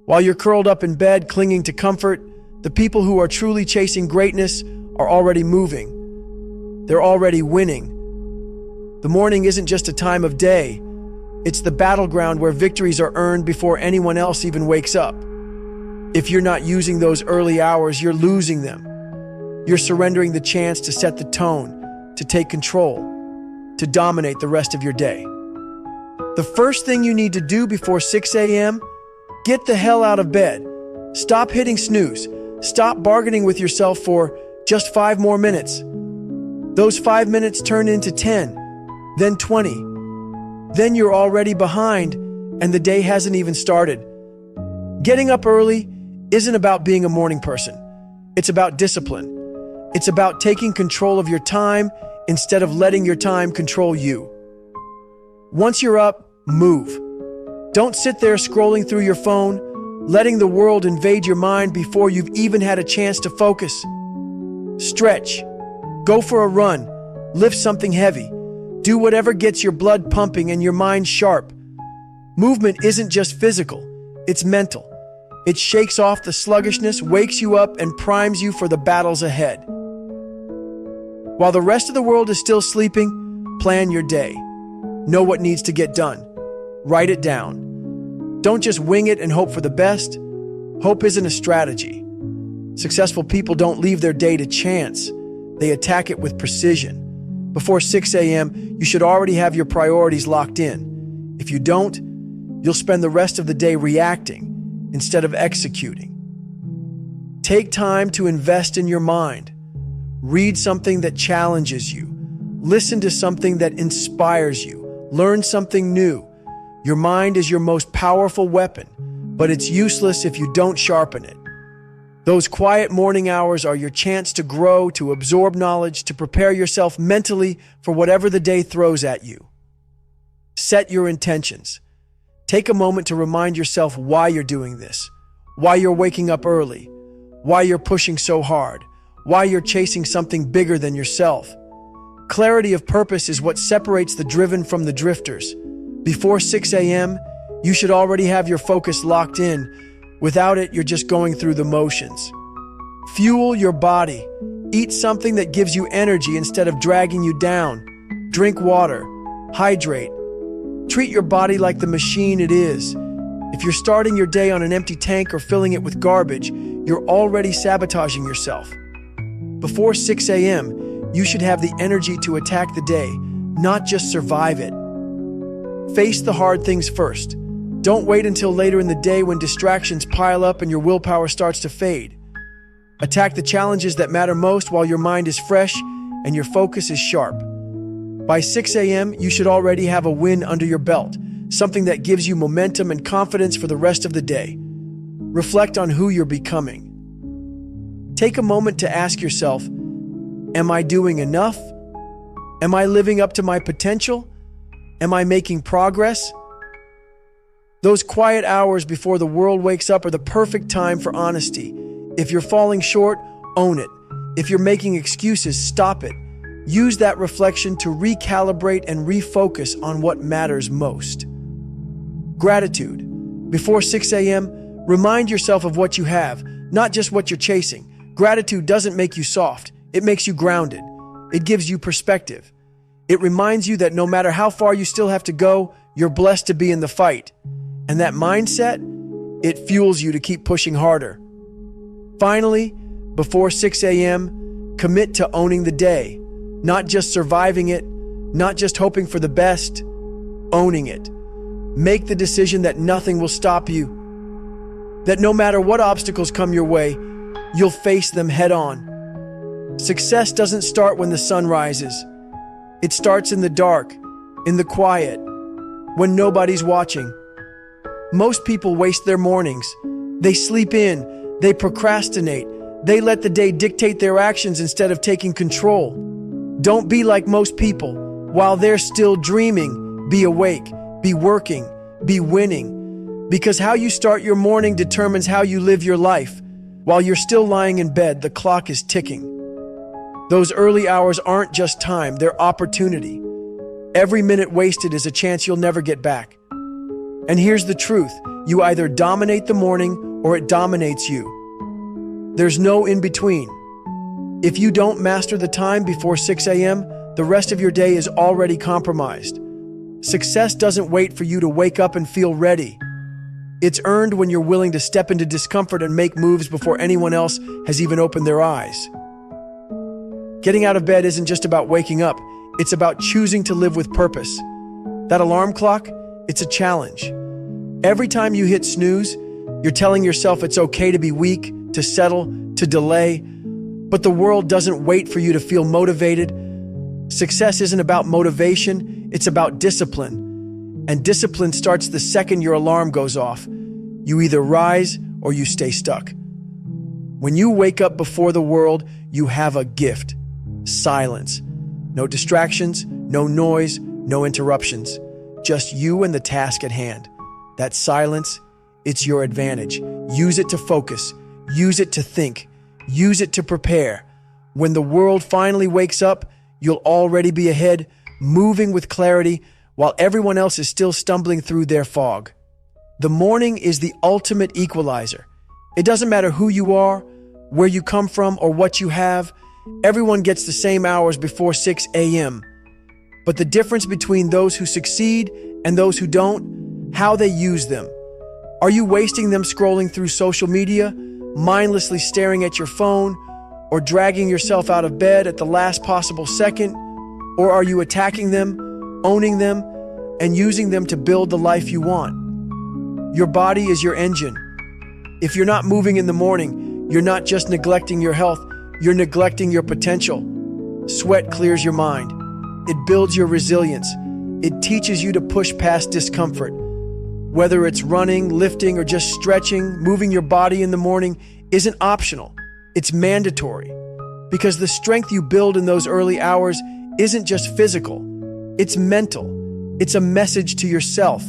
While you're curled up in bed, clinging to comfort, the people who are truly chasing greatness are already moving. They're already winning. The morning isn't just a time of day. It's the battleground where victories are earned before anyone else even wakes up. If you're not using those early hours, you're losing them. You're surrendering the chance to set the tone, to take control, to dominate the rest of your day. The first thing you need to do before 6 a.m., get the hell out of bed. Stop hitting snooze. Stop bargaining with yourself for just 5 more minutes. Those 5 minutes turn into 10, then 20. Then you're already behind and the day hasn't even started. Getting up early isn't about being a morning person. It's about discipline. It's about taking control of your time instead of letting your time control you. Once you're up, move. Don't sit there scrolling through your phone, letting the world invade your mind before you've even had a chance to focus. Stretch. Go for a run. Lift something heavy. Do whatever gets your blood pumping and your mind sharp. Movement isn't just physical, it's mental. It shakes off the sluggishness, wakes you up, and primes you for the battles ahead. While the rest of the world is still sleeping, plan your day. Know what needs to get done. Write it down. Don't just wing it and hope for the best. Hope isn't a strategy. Successful people don't leave their day to chance. They attack it with precision. Before 6 a.m., you should already have your priorities locked in. If you don't, you'll spend the rest of the day reacting instead of executing. Take time to invest in your mind. Read something that challenges you. Listen to something that inspires you. Learn something new. Your mind is your most powerful weapon, but it's useless if you don't sharpen it. Those quiet morning hours are your chance to grow, to absorb knowledge, to prepare yourself mentally for whatever the day throws at you. Set your intentions. Take a moment to remind yourself why you're doing this, why you're waking up early, why you're pushing so hard, why you're chasing something bigger than yourself. Clarity of purpose is what separates the driven from the drifters. Before 6 a.m., you should already have your focus locked in. Without it, you're just going through the motions. Fuel your body. Eat something that gives you energy instead of dragging you down. Drink water. Hydrate. Treat your body like the machine it is. If you're starting your day on an empty tank or filling it with garbage, you're already sabotaging yourself. Before 6 a.m., you should have the energy to attack the day, not just survive it. Face the hard things first. Don't wait until later in the day when distractions pile up and your willpower starts to fade. Attack the challenges that matter most while your mind is fresh and your focus is sharp. By 6 a.m., you should already have a win under your belt, something that gives you momentum and confidence for the rest of the day. Reflect on who you're becoming. Take a moment to ask yourself, am I doing enough? Am I living up to my potential? Am I making progress? Those quiet hours before the world wakes up are the perfect time for honesty. If you're falling short, own it. If you're making excuses, stop it. Use that reflection to recalibrate and refocus on what matters most. Gratitude. Before 6 a.m., remind yourself of what you have, not just what you're chasing. Gratitude doesn't make you soft. It makes you grounded. It gives you perspective. It reminds you that no matter how far you still have to go, you're blessed to be in the fight. And that mindset, it fuels you to keep pushing harder. Finally, before 6 a.m., commit to owning the day. Not just surviving it, not just hoping for the best, owning it. Make the decision that nothing will stop you. That no matter what obstacles come your way, you'll face them head on. Success doesn't start when the sun rises. It starts in the dark, in the quiet, when nobody's watching. Most people waste their mornings. They sleep in, they procrastinate, they let the day dictate their actions instead of taking control. Don't be like most people. While they're still dreaming, be awake, be working, be winning. Because how you start your morning determines how you live your life. While you're still lying in bed, the clock is ticking. Those early hours aren't just time, they're opportunity. Every minute wasted is a chance you'll never get back. And here's the truth, You either dominate the morning or it dominates you. There's no in between. If you don't master the time before 6 a.m., the rest of your day is already compromised. Success doesn't wait for you to wake up and feel ready. It's earned when you're willing to step into discomfort and make moves before anyone else has even opened their eyes. Getting out of bed isn't just about waking up, it's about choosing to live with purpose. That alarm clock, it's a challenge. Every time you hit snooze, you're telling yourself it's okay to be weak, to settle, to delay. But the world doesn't wait for you to feel motivated. Success isn't about motivation, it's about discipline. And discipline starts the second your alarm goes off. You either rise or you stay stuck. When you wake up before the world, you have a gift. Silence. No distractions, no noise, no interruptions. Just you and the task at hand. That silence, it's your advantage. Use it to focus. Use it to think. Use it to prepare. When the world finally wakes up, you'll already be ahead, moving with clarity, while everyone else is still stumbling through their fog. The morning is the ultimate equalizer. It doesn't matter who you are, where you come from, or what you have. Everyone gets the same hours before 6 a.m. But the difference between those who succeed and those who don't, how they use them. Are you wasting them scrolling through social media, mindlessly staring at your phone, or dragging yourself out of bed at the last possible second? Or are you attacking them, owning them, and using them to build the life you want? Your body is your engine. If you're not moving in the morning, you're not just neglecting your health, you're neglecting your potential. Sweat clears your mind. It builds your resilience. It teaches you to push past discomfort. Whether it's running, lifting, or just stretching, moving your body in the morning isn't optional. It's mandatory. Because the strength you build in those early hours isn't just physical. It's mental. It's a message to yourself.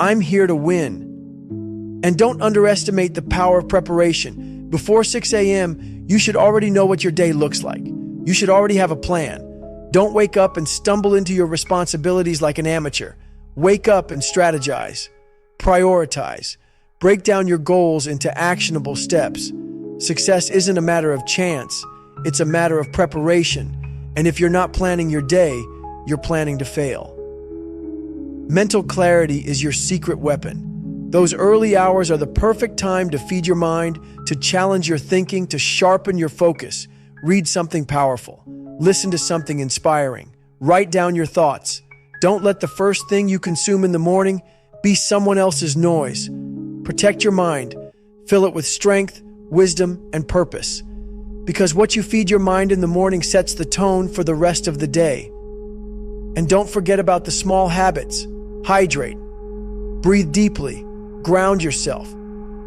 I'm here to win. And don't underestimate the power of preparation. Before 6 a.m., you should already know what your day looks like. You should already have a plan. Don't wake up and stumble into your responsibilities like an amateur. Wake up and strategize. Prioritize. Break down your goals into actionable steps. Success isn't a matter of chance. It's a matter of preparation. And if you're not planning your day, you're planning to fail. Mental clarity is your secret weapon. Those early hours are the perfect time to feed your mind, to challenge your thinking, to sharpen your focus. Read something powerful. Listen to something inspiring. Write down your thoughts. Don't let the first thing you consume in the morning be someone else's noise. Protect your mind. Fill it with strength, wisdom, and purpose. Because what you feed your mind in the morning sets the tone for the rest of the day. And don't forget about the small habits. Hydrate. Breathe deeply. Ground yourself.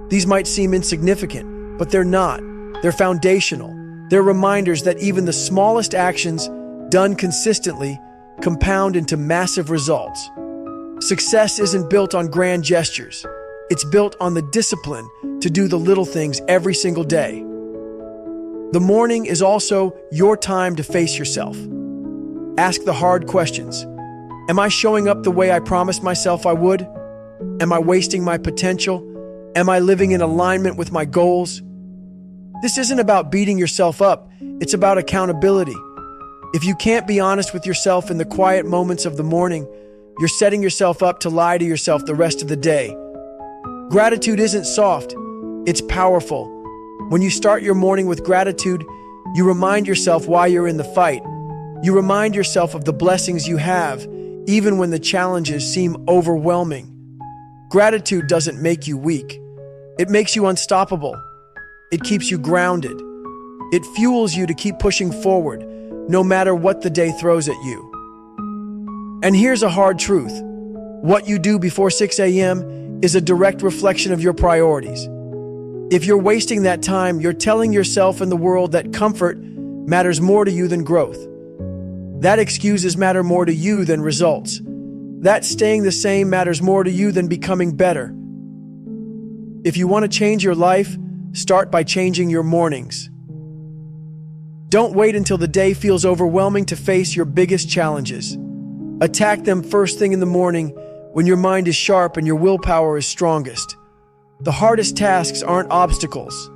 These might seem insignificant, but they're not. They're foundational. They're reminders that even the smallest actions, done consistently, compound into massive results. Success isn't built on grand gestures. It's built on the discipline to do the little things every single day. The morning is also your time to face yourself. Ask the hard questions. Am I showing up the way I promised myself I would? Am I wasting my potential? Am I living in alignment with my goals? This isn't about beating yourself up. It's about accountability. If you can't be honest with yourself in the quiet moments of the morning, you're setting yourself up to lie to yourself the rest of the day. Gratitude isn't soft. It's powerful. When you start your morning with gratitude, you remind yourself why you're in the fight. You remind yourself of the blessings you have, even when the challenges seem overwhelming. Gratitude doesn't make you weak. It makes you unstoppable. It keeps you grounded. It fuels you to keep pushing forward, no matter what the day throws at you. And here's a hard truth. What you do before 6 a.m. is a direct reflection of your priorities. If you're wasting that time, you're telling yourself and the world that comfort matters more to you than growth. That excuses matter more to you than results. That staying the same matters more to you than becoming better. If you want to change your life, start by changing your mornings. Don't wait until the day feels overwhelming to face your biggest challenges. Attack them first thing in the morning, when your mind is sharp and your willpower is strongest. The hardest tasks aren't obstacles.